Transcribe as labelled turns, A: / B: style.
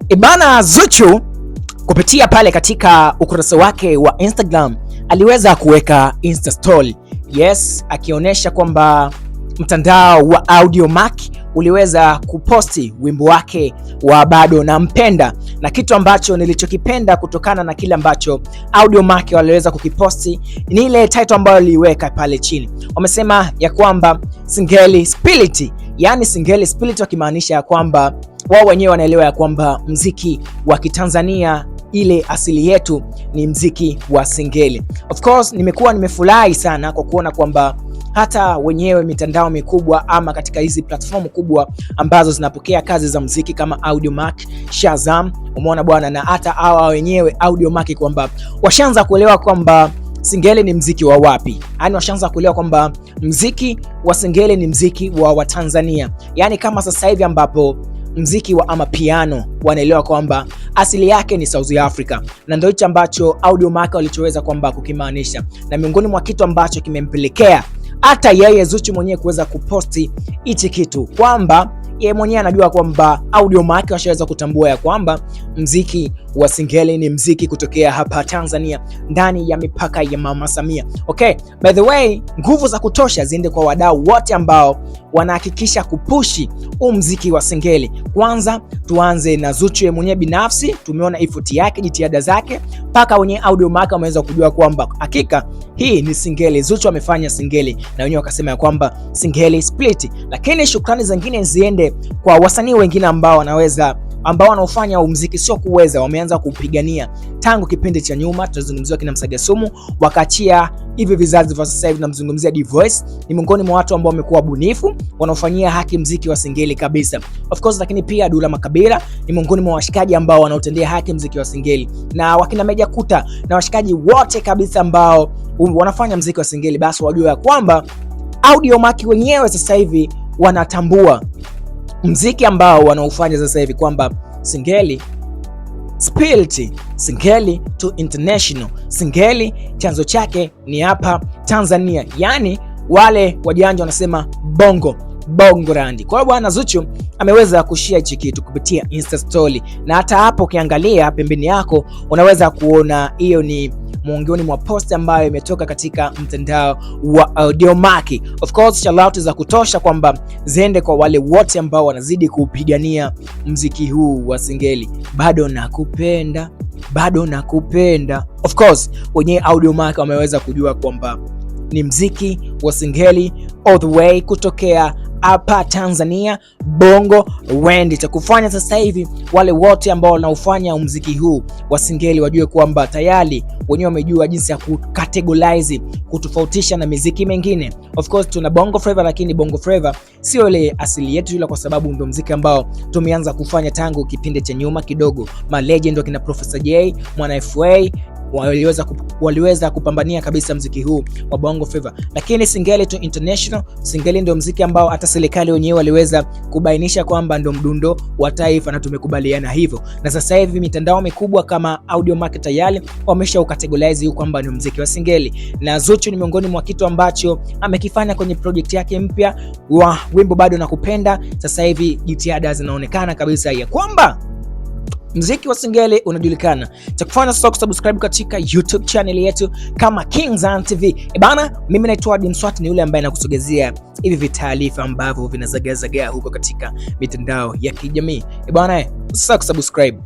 A: Ibana Zuchu kupitia pale katika ukurasa wake wa Instagram aliweza kuweka Insta story. Yes, akionyesha kwamba mtandao wa Audiomack uliweza kuposti wimbo wake wa Bado Nampenda, na kitu ambacho nilichokipenda kutokana na kile ambacho Audiomack waliweza kukiposti ni ile title ambayo aliweka pale chini. Wamesema ya kwamba Singeli Spirit, yani Singeli Spirit, wakimaanisha ya kwamba wao wenyewe wanaelewa ya kwamba mziki wa Kitanzania ile asili yetu ni mziki wa Singeli. Of course nimefurahi sana kwa kuona kwamba hata wenyewe mitandao mikubwa ama katika hizi platform kubwa ambazo zinapokea kazi za muziki kama Audiomack, Shazam, umeona bwana, na hata hawa wenyewe Audiomack kwamba washaanza kuelewa kwamba Singeli ni mziki wa wapi. Yaani washaanza kuelewa kwamba mziki wa Singeli ni mziki wa Watanzania. Yaani kama sasa hivi ambapo mziki wa amapiano wanaelewa kwamba asili yake ni South Africa, na ndio hicho ambacho Audiomack walichoweza kwamba kukimaanisha, na miongoni mwa kitu ambacho kimempelekea hata yeye Zuchu mwenyewe kuweza kuposti hichi kitu, kwamba yeye mwenyewe anajua kwamba Audiomack washaweza kutambua ya kwamba mziki wa Singeli ni mziki kutokea hapa Tanzania ndani ya mipaka ya Mama Samia. Okay, by the way, nguvu za kutosha ziende kwa wadau wote ambao wanahakikisha kupushi mziki wa Singeli. Kwanza tuanze na Zuchu mwenyewe binafsi, tumeona effort yake, jitihada zake, mpaka wenyewe Audiomack wameweza kujua kwamba hakika hii ni Singeli. Zuchu amefanya Singeli na wenyewe wakasema ya kwamba Singeli Split. Lakini shukrani zingine ziende kwa wasanii wengine ambao wanaofanya muziki sio kuweza, wameanza kupigania tangu kipindi cha nyuma. Tunazungumzia kina Msaga Sumu, wakachia hivi vizazi vya sasa hivi, namzungumzia D-Voice, ni miongoni mwa watu ambao wamekuwa bunifu, wanaofanyia haki muziki wa Singeli kabisa. Of course, lakini pia Dula Makabila ni miongoni mwa washikaji ambao wanaotendea haki muziki wa Singeli, na wakina Meja Kuta na washikaji wote kabisa ambao wanafanya muziki wa Singeli, basi wajua kwamba Audiomack wenyewe sasa hivi wanatambua mziki ambao wanaofanya sasa hivi kwamba Singeli Spirit, Singeli to international, Singeli chanzo chake ni hapa Tanzania. Yani wale wajanja wanasema bongo randi. Kwa hiyo bwana Zuchu ameweza kushare hichi kitu kupitia Insta story, na hata hapo ukiangalia pembeni yako unaweza kuona hiyo ni miongoni mwa post ambayo imetoka katika mtandao wa Audiomack. Of course, shout za kutosha kwamba ziende kwa wale wote ambao wanazidi kupigania mziki huu wa Singeli. Bado nakupenda. Of course, wenyewe Audiomack wameweza kujua kwamba ni mziki wa Singeli all the way kutokea hapa Tanzania, bongo wendi. Cha kufanya sasa hivi wale wote ambao wanaofanya muziki huu wa Singeli wajue kwamba tayari wenyewe wamejua jinsi ya kucategorize, kutofautisha na muziki mengine. Of course tuna bongo flava, lakini bongo flava sio ile asili yetu, ila kwa sababu ndio muziki ambao tumeanza kufanya tangu kipindi cha nyuma kidogo. Ma legend wakina Professor J, Mwana FA waliweza kupambania kabisa mziki huu wa bongo flava. Lakini Singeli to international, Singeli ndio mziki ambao hata serikali wenyewe waliweza kubainisha kwamba ndio mdundo wa taifa, na tumekubaliana hivyo. Na sasa hivi mitandao mikubwa kama Audiomack tayari wamesha ukategorize huu kwamba ni mziki wa Singeli, na Zuchu ni miongoni mwa kitu ambacho amekifanya kwenye project yake mpya wa wimbo Bado Nakupenda. Sasa hivi jitihada zinaonekana kabisa ya kwamba mziki wa Singeli unajulikana. Cha kufanya sasa kusubscribe katika YouTube channel yetu kama Kingzan TV. Bana, mimi naitwa Adi Mswati, ni yule ambaye nakusogezea hivi vitaarifa ambavyo vinazagazagaa huko katika mitandao ya kijamii. Bana, sasa kusubscribe.